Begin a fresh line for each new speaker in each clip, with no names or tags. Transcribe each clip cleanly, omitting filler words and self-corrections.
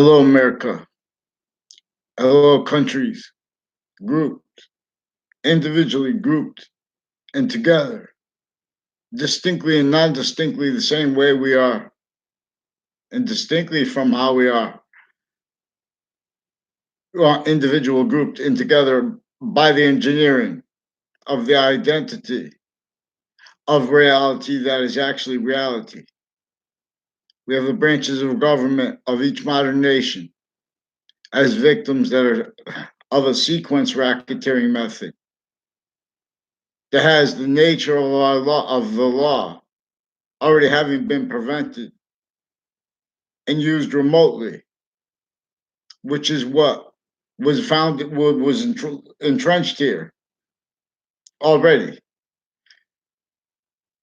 Hello, America. Hello, countries, grouped, individually grouped, and together, distinctly and non distinctly the same way we are, and distinctly from how we are, individual grouped and together by the engineering of the identity of reality that is actually reality. We have the branches of government of each modern nation as victims that are of a sequence racketeering method that has the nature of our law of the law already having been prevented and used remotely, which is what was found was entrenched here already,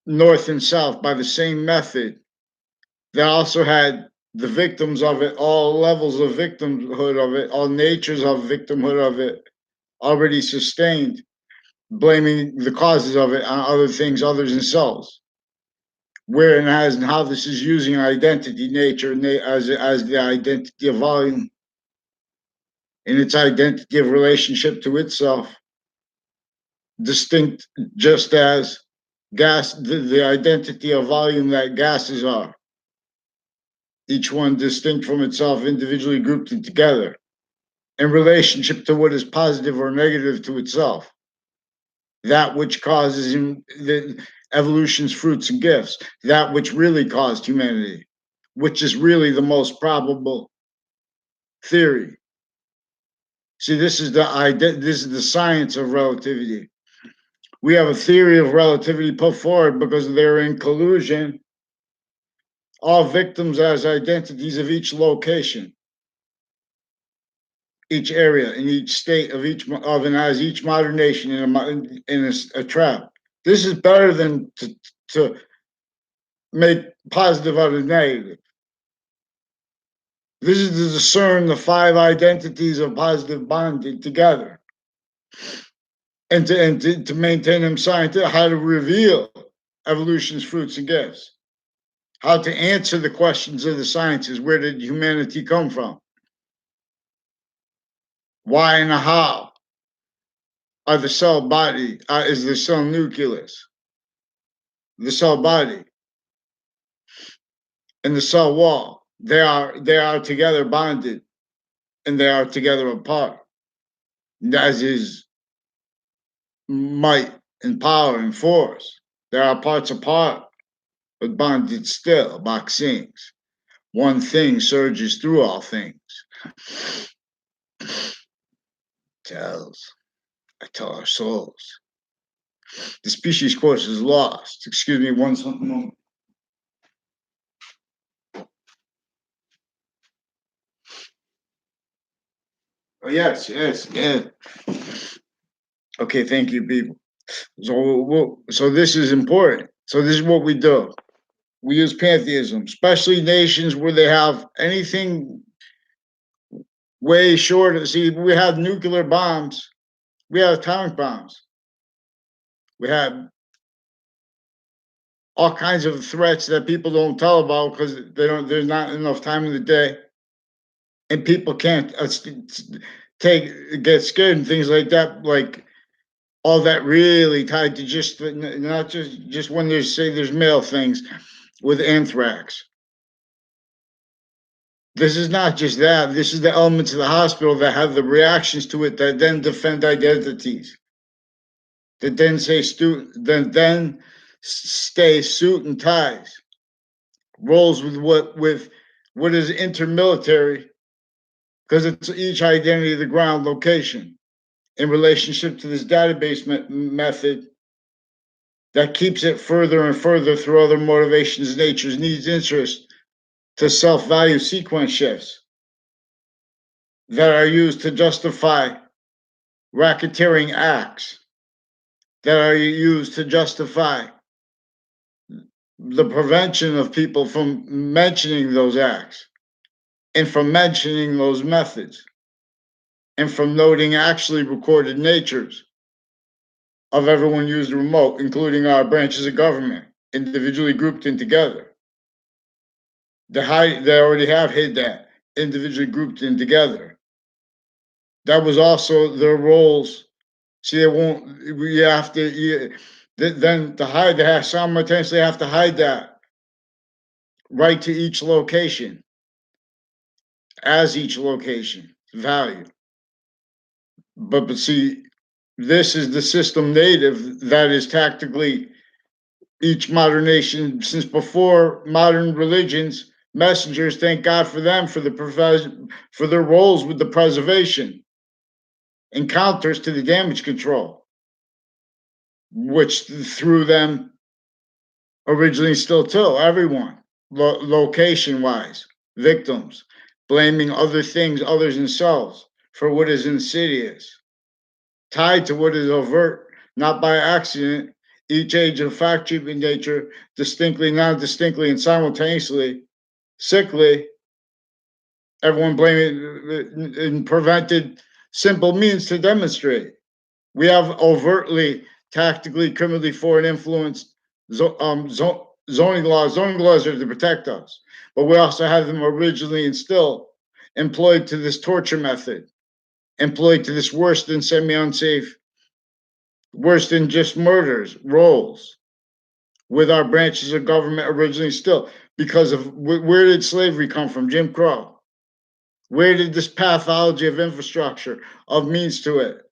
north and south, by the same method that also had the victims of it, all levels of victimhood of it, all natures of victimhood of it already sustained, blaming the causes of it on other things other than selves. Where and as and how this is using identity, nature, as the identity of volume in its identity of relationship to itself, distinct just as gas, the identity of volume that gases are, each one distinct from itself, individually grouped and together, in relationship to what is positive or negative to itself, that which causes the evolution's fruits and gifts, that which really caused humanity, which is really the most probable theory. See, this is the science of relativity. We have a theory of relativity put forward because they're in collusion, all victims as identities of each location, each area, in each state of and as each modern nation in a trap. This is better than to make positive out of negative. This is to discern the five identities of positive bonding together, and to maintain them scientific, how to reveal evolution's fruits and gifts, how to answer the questions of the sciences. Where did humanity come from? Why and how are the cell body, is the cell nucleus, the cell body, and the cell wall. They are together bonded, and they are together apart. As is might and power and force. There are parts apart, but bonded still. Bach sings. One thing surges through all things. Tells. I tell our souls. The species course is lost. Excuse me one moment. Oh, yes, yeah. Okay, thank you, people. So this is important. So this is what we do. We use pantheism, especially nations where they have anything way short. See, we have nuclear bombs. We have atomic bombs. We have all kinds of threats that people don't tell about because they don't. There's not enough time in the day, and people can't get scared and things like that. Like all that really tied to just not just when there's male things with anthrax. This is not just that. This is the elements of the hospital that have the reactions to it that then defend identities. That then then stay suit and ties. Rolls with what is intermilitary, because it's each identity of the ground location in relationship to this database method that keeps it further and further through other motivations, natures, needs, interests to self-value sequence shifts that are used to justify racketeering acts, that are used to justify the prevention of people from mentioning those acts and from mentioning those methods and from noting actually recorded natures of everyone used remote, including our branches of government, individually grouped in together. They already have hid that. individually grouped in together. That was also their roles. See, they won't. You have to. Then to hide, they have simultaneously have to hide that right to each location as each location value. But see, this is the system native that is tactically each modern nation since before modern religions messengers. Thank God for them for their roles with the preservation and counters to the damage control, which through them originally still till everyone location wise victims blaming other things others themselves for what is insidious tied to what is overt not by accident each age of fact treatment nature distinctly non-distinctly and simultaneously sickly everyone blaming and prevented simple means to demonstrate we have overtly tactically criminally foreign influenced zoning laws. Zoning laws are to protect us, but we also have them originally and still employed to this torture method, employed to this worse than semi-unsafe, worse than just murders, roles with our branches of government originally still. Because of where did slavery come from? Jim Crow. Where did this pathology of infrastructure, of means to it?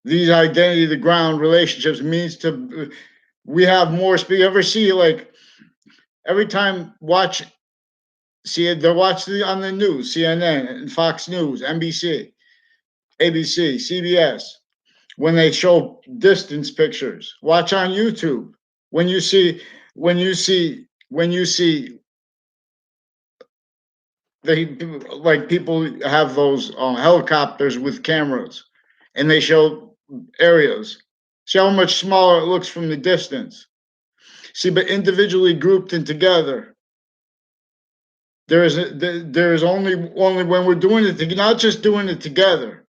These identity, the ground relationships means to we have more speed. You ever see like every time watch see it they're watching on the news, CNN and Fox News, NBC, ABC, CBS, when they show distance pictures. Watch on YouTube. When you see when you see they like people have those helicopters with cameras and they show areas. See how much smaller it looks from the distance. See, but individually grouped and together, there is only when we're doing it, not just doing it together.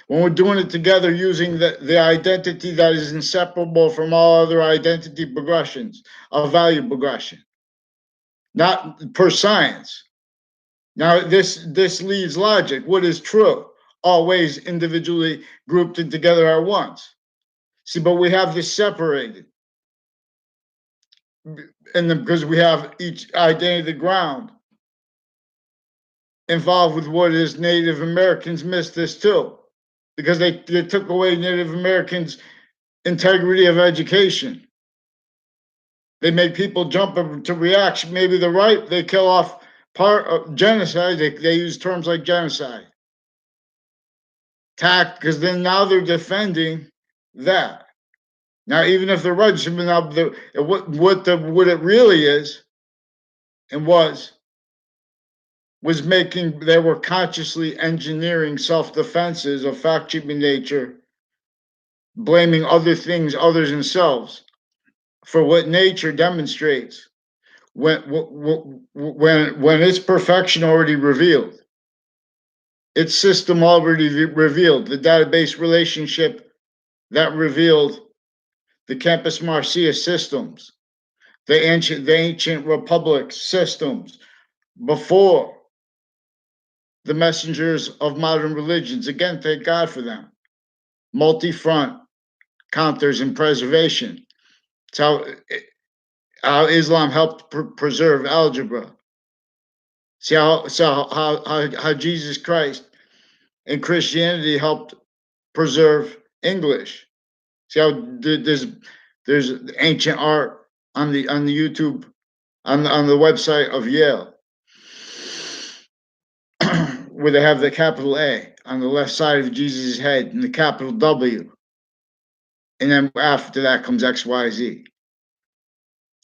When we're doing it together using the identity that is inseparable from all other identity progressions, of value progression, not per science. Now, this leaves logic. What is true? Always individually grouped and together at once. See, but we have this separated, and because we have each identity, the ground involved with what is Native Americans missed this too, because they took away Native Americans' integrity of education. They made people jump to reaction. Maybe the right, they kill off part of genocide. They use terms like genocide. Tact, because then now they're defending that. Now, even if the right should be now, what it really is and was making, they were consciously engineering self-defenses of fact-keeping nature, blaming other things, others themselves, for what nature demonstrates when its perfection already revealed, its system already revealed, the database relationship that revealed the Campus Marcia systems, the ancient republic systems before the messengers of modern religions. Again, thank God for them. Multi-front counters and preservation. It's how Islam helped preserve algebra. See how Jesus Christ and Christianity helped preserve English. See how there's ancient art on the YouTube on the website of Yale where they have the capital A on the left side of Jesus' head and the capital W. And then after that comes XYZ.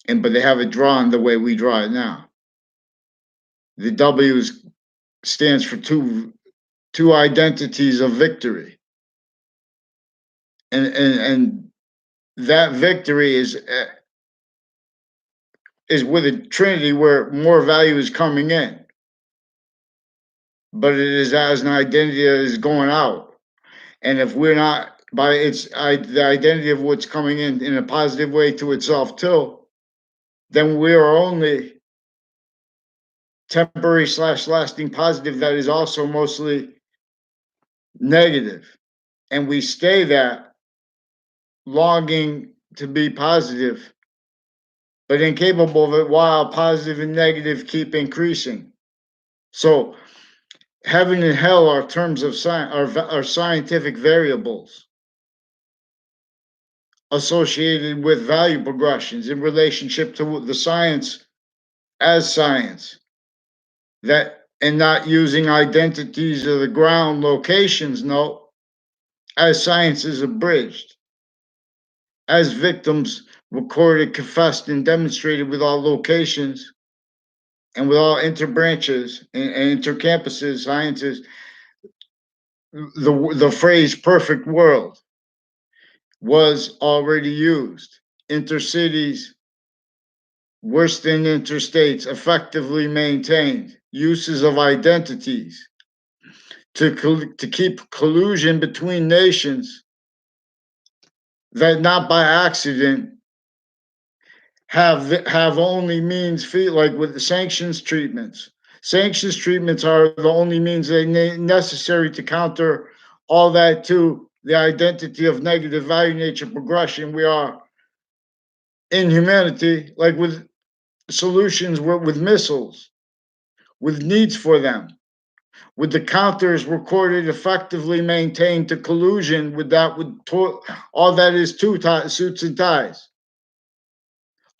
But they have it drawn the way we draw it now. The W stands for two identities of victory. And that victory is with a trinity where more value is coming in. But it is as an identity that is going out. And if we're not by the identity of what's coming in a positive way to itself too, then we are only temporary slash lasting positive that is also mostly negative. And we stay that, longing to be positive, but incapable of it while positive and negative keep increasing. So heaven and hell are terms of science, are scientific variables associated with value progressions in relationship to the science as science, that and not using identities of the ground locations, no, as science is abridged, as victims recorded, confessed, and demonstrated with all locations and with all interbranches and intercampuses, sciences. The phrase perfect world was already used. Intercities, worse than interstates, effectively maintained. Uses of identities to keep collusion between nations that not by accident have only means feel like with the sanctions treatments. Sanctions treatments are the only means necessary to counter all that to the identity of negative value nature progression. We are in humanity, like with solutions with missiles, with needs for them, with the counters recorded, effectively maintained to collusion with that, all that is to suits and ties.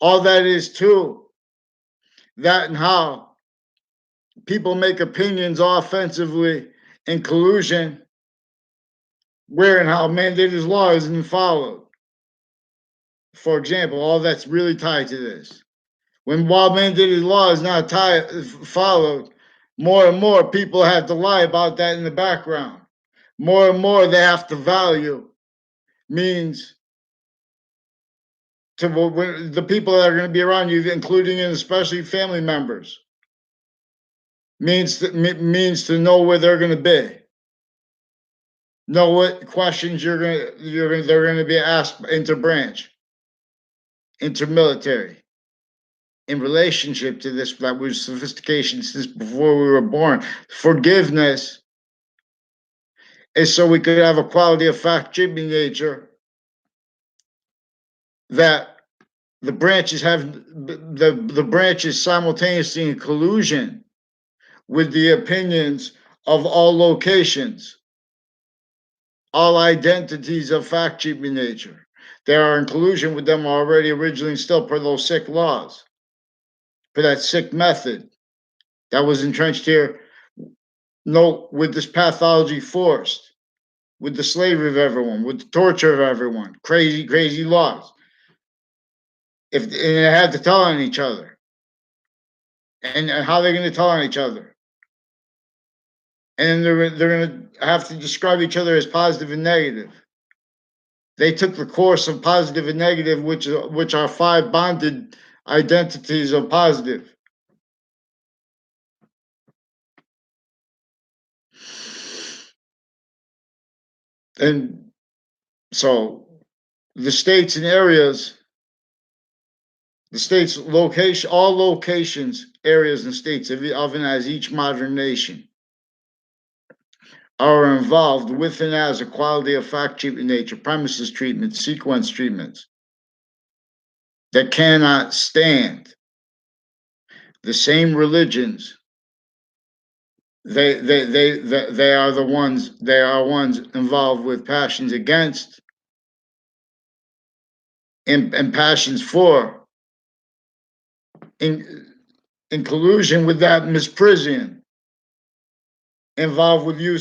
All that is to that and how people make opinions offensively in collusion, where and how mandated law isn't followed. For example, all that's really tied to this. When while mandated law is not followed, more and more people have to lie about that in the background. More and more they have to value means to the people that are going to be around you, including and especially family members, means to know where they're going to be, know what questions they're going to be asked interbranch, intermilitary, in relationship to this. That was sophistication since before we were born. Forgiveness is so we could have a quality of fact treatment nature that the branches have the branches simultaneously in collusion with the opinions of all locations, all identities of fact treatment nature. They are in collusion with them already originally still per those sick laws, for that sick method that was entrenched here. No, with this pathology forced, with the slavery of everyone, with the torture of everyone, crazy, crazy laws. And they had to tell on each other. And how they're going to tell on each other. And they're going to have to describe each other as positive and negative. They took the course of positive and negative, which are 5 bonded identities of positive. And so the states and areas, the states location, all locations, areas, and states of and as each modern nation are involved with and as a quality of fact treatment nature, premises treatment, sequence treatments that cannot stand the same religions. They are the ones, they are ones involved with passions against and passions for, in collusion with that misprision, involved with use